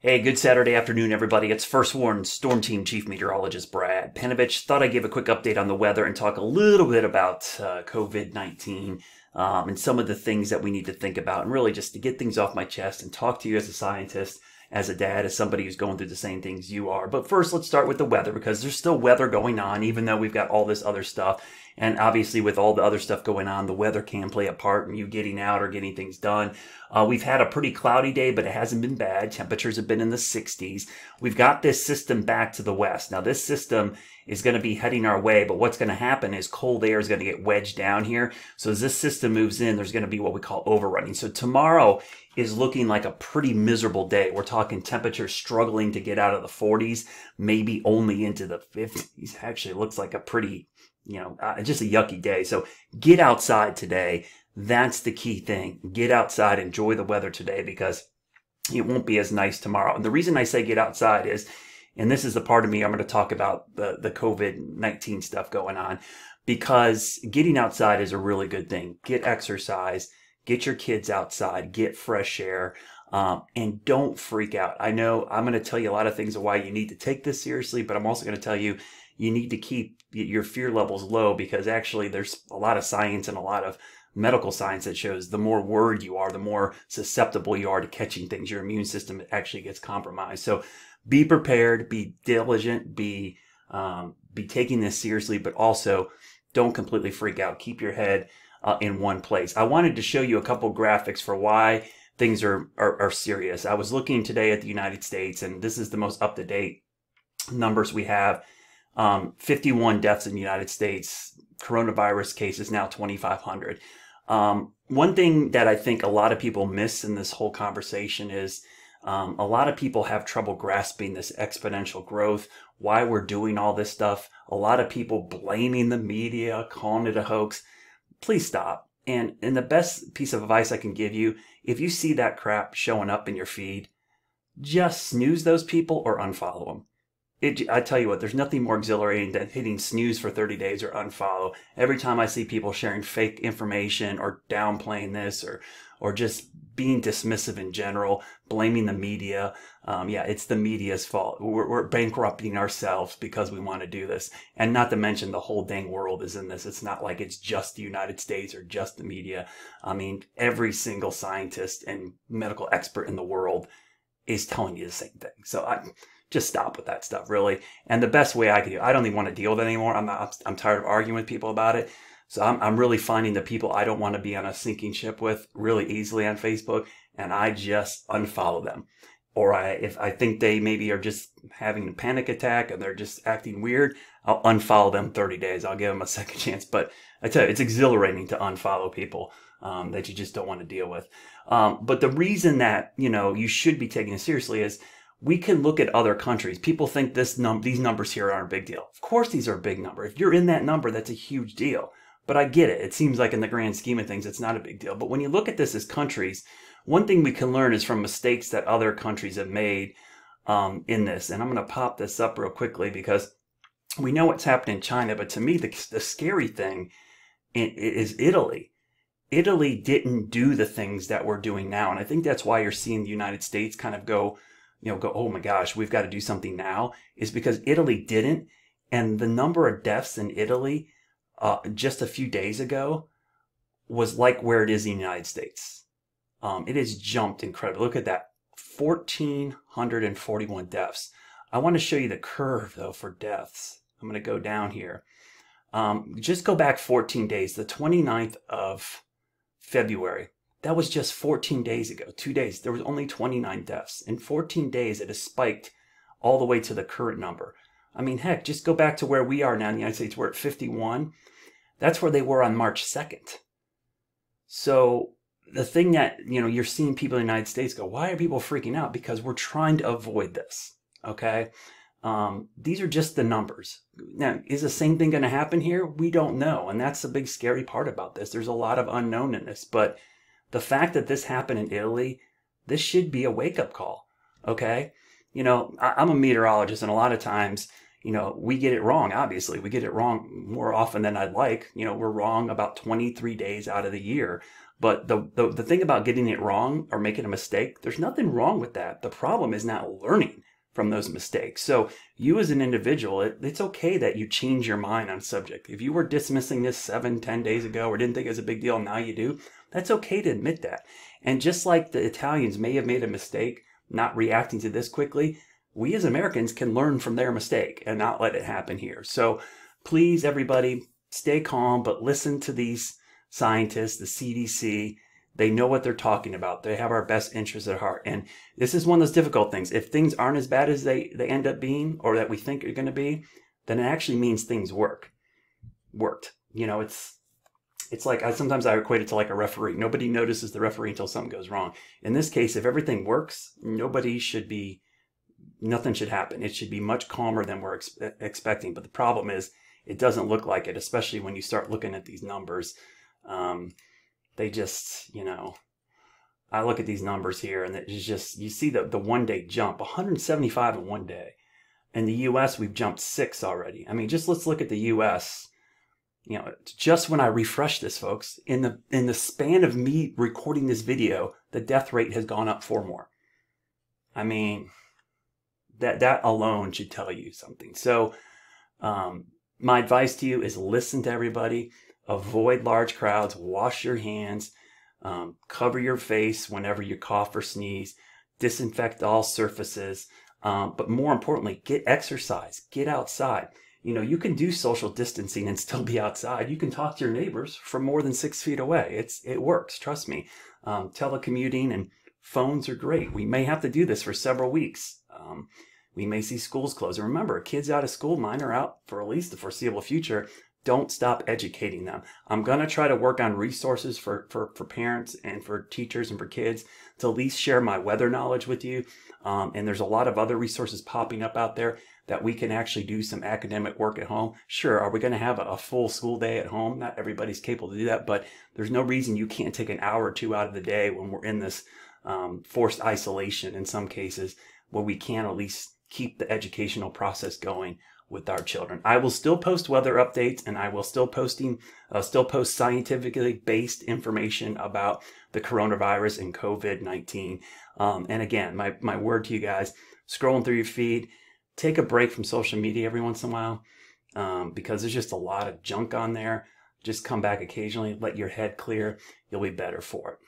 Hey, good Saturday afternoon, everybody. It's First Warn Storm Team Chief Meteorologist Brad Panovich. Thought I'd give a quick update on the weather and talk a little bit about COVID-19 and some of the things that we need to think about, and really just to get things off my chest and talk to you as a scientist, as a dad, as somebody who's going through the same things you are. But first, let's start with the weather because there's still weather going on, even though we've got all this other stuff. And obviously, with all the other stuff going on, the weather can play a part in you getting out or getting things done. We've had a pretty cloudy day, but it hasn't been bad. Temperatures have been in the 60s. We've got this system back to the west. Now, this system is going to be heading our way, but what's going to happen is cold air is going to get wedged down here. So as this system moves in, there's going to be what we call overrunning. So tomorrow is looking like a pretty miserable day. We're talking temperatures struggling to get out of the 40s, maybe only into the 50s. Actually, it looks like a pretty, just a yucky day. So get outside today. That's the key thing. Get outside, enjoy the weather today because it won't be as nice tomorrow. And the reason I say get outside is, and this is the part of me I'm going to talk about the COVID-19 stuff going on, because getting outside is a really good thing. Get exercise, get your kids outside, get fresh air, and don't freak out. I know I'm going to tell you a lot of things of why you need to take this seriously, but I'm also going to tell you you need to keep your fear levels low because actually there's a lot of science and a lot of medical science that shows the more worried you are, the more susceptible you are to catching things. Your immune system actually gets compromised. So be prepared, be diligent, be taking this seriously, but also don't completely freak out. Keep your head in one place. I wanted to show you a couple graphics for why things are serious. I was looking today at the United States, and this is the most up-to-date numbers we have. 51 deaths in the United States. Coronavirus cases now 2,500. One thing that I think a lot of people miss in this whole conversation is a lot of people have trouble grasping this exponential growth, why we're doing all this stuff. A lot of people blaming the media, calling it a hoax. Please stop. And the best piece of advice I can give you, if you see that crap showing up in your feed, just snooze those people or unfollow them. I tell you what, there's nothing more exhilarating than hitting snooze for 30 days or unfollow. Every time I see people sharing fake information or downplaying this or just being dismissive in general, blaming the media. It's the media's fault. We're bankrupting ourselves because we want to do this. And not to mention the whole dang world is in this. It's not like it's just the United States or just the media. I mean, every single scientist and medical expert in the world is telling you the same thing. So just stop with that stuff, really. And the best way I can do, I don't even want to deal with it anymore. I'm tired of arguing with people about it. So I'm really finding the people I don't want to be on a sinking ship with really easily on Facebook, and I just unfollow them. Or if I think they maybe are just having a panic attack and they're just acting weird, I'll unfollow them 30 days. I'll give them a second chance. But I tell you, it's exhilarating to unfollow people that you just don't want to deal with. But the reason that, you should be taking it seriously is we can look at other countries. People think these numbers here aren't a big deal. Of course, these are a big number. If you're in that number, that's a huge deal. But I get it. It seems like in the grand scheme of things, it's not a big deal. But when you look at this as countries, one thing we can learn is from mistakes that other countries have made in this. And I'm going to pop this up real quickly because we know what's happened in China. But to me, the scary thing is Italy. Italy didn't do the things that we're doing now. And I think that's why you're seeing the United States kind of go, oh my gosh, we've got to do something now, is because Italy didn't. And the number of deaths in Italy just a few days ago was like where it is in the United States. It has jumped incredibly. Look at that, 1,441 deaths. I want to show you the curve, though, for deaths. I'm going to go down here. Just go back 14 days, the 29th of February. That was just 14 days ago, 2 days. There was only 29 deaths. In 14 days, it has spiked all the way to the current number. I mean, heck, just go back to where we are now in the United States. We're at 51. That's where they were on March 2nd. So the thing that, you're seeing people in the United States go, why are people freaking out? Because we're trying to avoid this, okay? These are just the numbers. Now, is the same thing going to happen here? We don't know. And that's the big scary part about this. There's a lot of unknown in this. But the fact that this happened in Italy, this should be a wake-up call, okay? I'm a meteorologist, and a lot of times, we get it wrong, obviously. We get it wrong more often than I'd like. We're wrong about 23 days out of the year. But the thing about getting it wrong or making a mistake, there's nothing wrong with that. The problem is not learning from those mistakes. So you as an individual, it's okay that you change your mind on a subject. If you were dismissing this 7-10 days ago or didn't think it was a big deal, now you do, that's okay to admit that. And just like the Italians may have made a mistake not reacting to this quickly, we as Americans can learn from their mistake and not let it happen here. So please, everybody, stay calm, but listen to these scientists, the CDC. They know what they're talking about. They have our best interests at heart. And this is one of those difficult things. If things aren't as bad as they end up being or that we think are going to be, then it actually means things worked. You know, it's like sometimes I equate it to like a referee. Nobody notices the referee until something goes wrong. In this case, if everything works, nothing should happen. It should be much calmer than we're expecting. But the problem is it doesn't look like it, especially when you start looking at these numbers. They just, you know, I look at these numbers here and it's just, you see the 1 day jump, 175 in 1 day. In the US, we've jumped 6 already. I mean, just let's look at the US. You know, just when I refresh this, folks, in the span of me recording this video, the death rate has gone up 4 more. I mean, that alone should tell you something. So, my advice to you is listen to everybody. Avoid large crowds, wash your hands, cover your face whenever you cough or sneeze, disinfect all surfaces, but more importantly, get exercise, get outside. You know, you can do social distancing and still be outside. You can talk to your neighbors from more than 6 feet away. It works, trust me. Telecommuting and phones are great. We may have to do this for several weeks. We may see schools close. And remember, kids out of school, mine are out for at least the foreseeable future. Don't stop educating them. I'm going to try to work on resources for parents and for teachers and for kids to at least share my weather knowledge with you. And there's a lot of other resources popping up out there that we can actually do some academic work at home. Sure, are we going to have a full school day at home? Not everybody's capable to do that, but there's no reason you can't take an hour or 2 out of the day when we're in this forced isolation in some cases, where we can at least keep the educational process going with our children. I will still post weather updates, and I will still post scientifically based information about the coronavirus and COVID-19. And again, my word to you guys, scrolling through your feed, take a break from social media every once in a while, because there's just a lot of junk on there. Just come back occasionally, let your head clear. You'll be better for it.